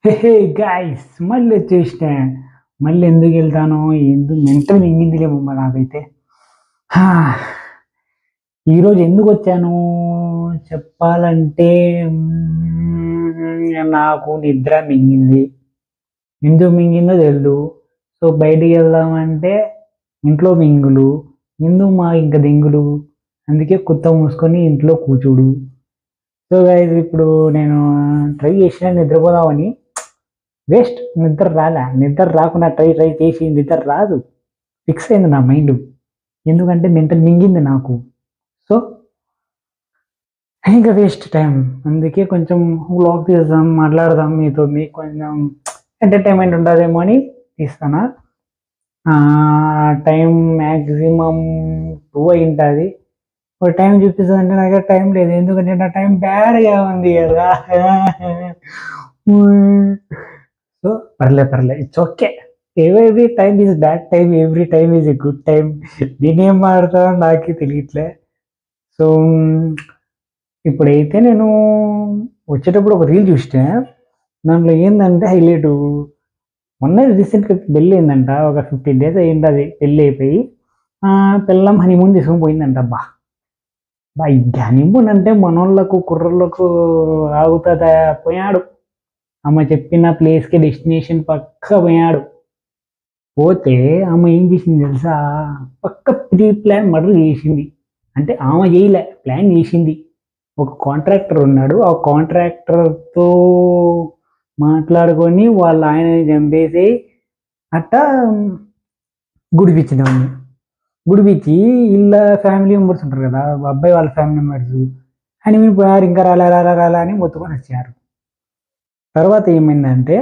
Hey guys మళ్ళీ వచ్చేసిన. మళ్ళీ ఎందుకు వెళ్తాను, ఎందుకు మెంటల్ మింగిందిలే మమ్మ నాకైతే. హా, ఈరోజు ఎందుకు వచ్చాను చెప్పాలంటే నాకు నిద్ర మింగింది. ఎందుకు మింగిందో తెలియదు. సో బయటికి వెళ్దామంటే ఇంట్లో మింగులు. ఎందుకు మా ఇంకా దెంగులు. అందుకే కొత్త మూసుకొని ఇంట్లో కూర్చుడు. సో గైస్ ఇప్పుడు నేను ట్రై చేసిన నిద్రపోదామని. వేస్ట్, నిద్ర రాకుండా ట్రై ట్రై చేసి నిద్ర రాదు. ఫిక్స్ అయింది నా మైండ్. ఎందుకంటే మెంటల్ మింగింది నాకు. సో ఇంకా వేస్ట్ టైం. అందుకే కొంచెం వ్లాగ్ తీద్దాం, మాట్లాడదాం మీతో, మీకు కొంచెం ఎంటర్టైన్మెంట్ ఉంటుందేమో అని తీస్తాను. టైం మ్యాక్సిమం 2 అయి ఉంటుంది. ఒక టైం చూపిస్తుంది అంటే నాకు టైం లేదు, ఎందుకంటే నా టైం బ్యాడ్గా ఉంది కదా. సో పర్లే, it's okay. Every time is bad time, every time is a good time. నేనేం మాడతానో నాకే తెలియట్లే. సో ఇప్పుడైతే నేను వచ్చేటప్పుడు ఒక రీల్ చూస్తే దాంట్లో ఏంటంటే హైలైట్, మొన్న రీసెంట్గా పెళ్ళి అయిందంట. ఒక 15 days అయ్యింది అది పెళ్ళి అయిపోయి. పిల్లం హనీమూన్ తీసుకొని పోయిందంట. అబ్బా బా, ఈ హనీమూన్ అంటే మనోళ్ళకు కుర్రోళ్ళకు ఆగుతుందా? పోయాడు. ఆమె చెప్పిన ప్లేస్కి డెస్టినేషన్ పక్క పోయాడు. పోతే ఆమె ఏం చేసింది తెలుసా? పక్క ప్రీ ప్లాన్ మర్డర్ చేసింది. అంటే ఆమె చేయలే, ప్లాన్ చేసింది. ఒక కాంట్రాక్టర్ ఉన్నాడు, ఆ కాంట్రాక్టర్తో మాట్లాడుకొని వాళ్ళ ఆయనని చంపేసి అట్టా గుడిపించింది ఆమె. గుడిపించి వీళ్ళ ఫ్యామిలీ మెంబర్స్ ఉంటారు కదా, అబ్బాయి వాళ్ళ ఫ్యామిలీ మెంబర్స్ అని మీరు పోయారు, ఇంకా రాలా అని మొత్తుకొని వచ్చారు. తర్వాత ఏమైందంటే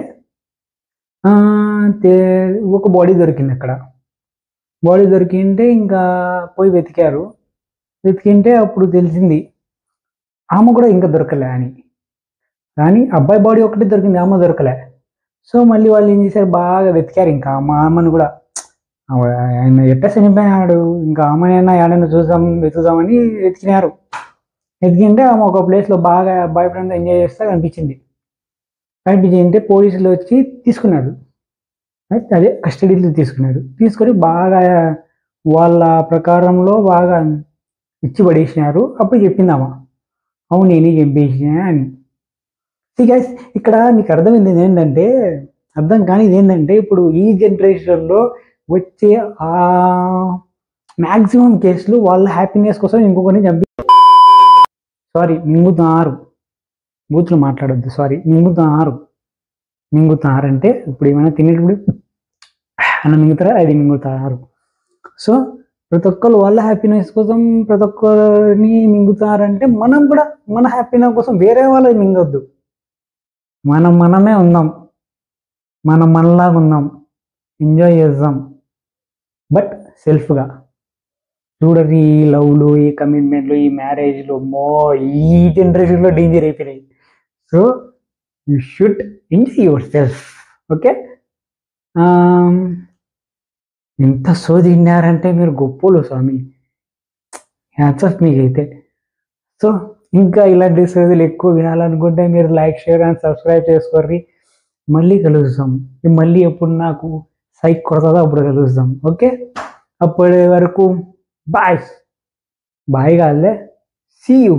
ఒక బాడీ దొరికింది అక్కడ. బాడీ దొరికింటే ఇంకా పోయి వెతికారు. వెతికింటే అప్పుడు తెలిసింది ఆమె కూడా ఇంకా దొరకలే అని. కానీ అబ్బాయి బాడీ ఒకటి దొరికింది, ఆమె దొరకలే. సో మళ్ళీ వాళ్ళు ఏం చేశారు, బాగా వెతికారు. ఇంకా మా అమ్మను కూడా, ఆయన ఎట్ట చనిపోయినాడు, ఇంకా అమ్మనైనా ఏడైనా వెతుకుదామని వెతికినారు. వెతికింటే ఆమె ఒక ప్లేస్లో బాగా బాయ్ ఫ్రెండ్ ఎంజాయ్ చేస్తే కనిపించింటే పోలీసులు వచ్చి తీసుకున్నారు. అదే కస్టడీలో తీసుకున్నారు. తీసుకొని బాగా వాళ్ళ ప్రకారంలో బాగా ఇచ్చి పడేసినారు. అప్పుడు చెప్పిందామా, అవును నేనే చంపేసినా అని. గైస్ ఇక్కడ మీకు అర్థం కానిది ఏంటంటే ఇప్పుడు ఈ జనరేషన్లో వచ్చే మ్యాక్సిమం కేసులు వాళ్ళ హ్యాపీనెస్ కోసం ఇంకొకరిని మింగుతున్నారు. బూతులు మాట్లాడొద్దు, మింగుతున్నారంటే ఇప్పుడు ఏమైనా తినేటప్పుడు అన్న మింగుతారా, అది మింగుతారు. సో ప్రతి ఒక్కరు వాళ్ళ హ్యాపీనెస్ కోసం ప్రతి ఒక్కరిని మింగుతారంటే మనం కూడా మన హ్యాపీనెస్ కోసం వేరే వాళ్ళని మింగొద్దు. మనమే ఉందాం, మనలాగా ఉందాం, ఎంజాయ్ చేద్దాం. బట్ సెల్ఫ్గా చూడరు. ఈ లవ్లు, ఈ కమిట్మెంట్లు, ఈ మ్యారేజ్లు ఈ జనరేషన్లో డేంజర్ అయిపోయినాయి. So you should enjoy your self. Okay, ఎంత సోదిన్నారంటే మీరు గొప్పలు స్వామి, హ్యాట్స్ ఆఫ్ మీకైతే. సో ఇంకా ఇలాంటి సోదులు ఎక్కువ వినాలనుకుంటే మీరు లైక్, షేర్ అండ్ సబ్స్క్రైబ్ చేసుకోర్రి. మళ్ళీ కలుస్తాం. మళ్ళీ ఎప్పుడు నాకు సైక్ కొడతాదో అప్పుడు కలుస్తాం. ఓకే, అప్పటి వరకు బాయ్ కాదులే, సీ యూ.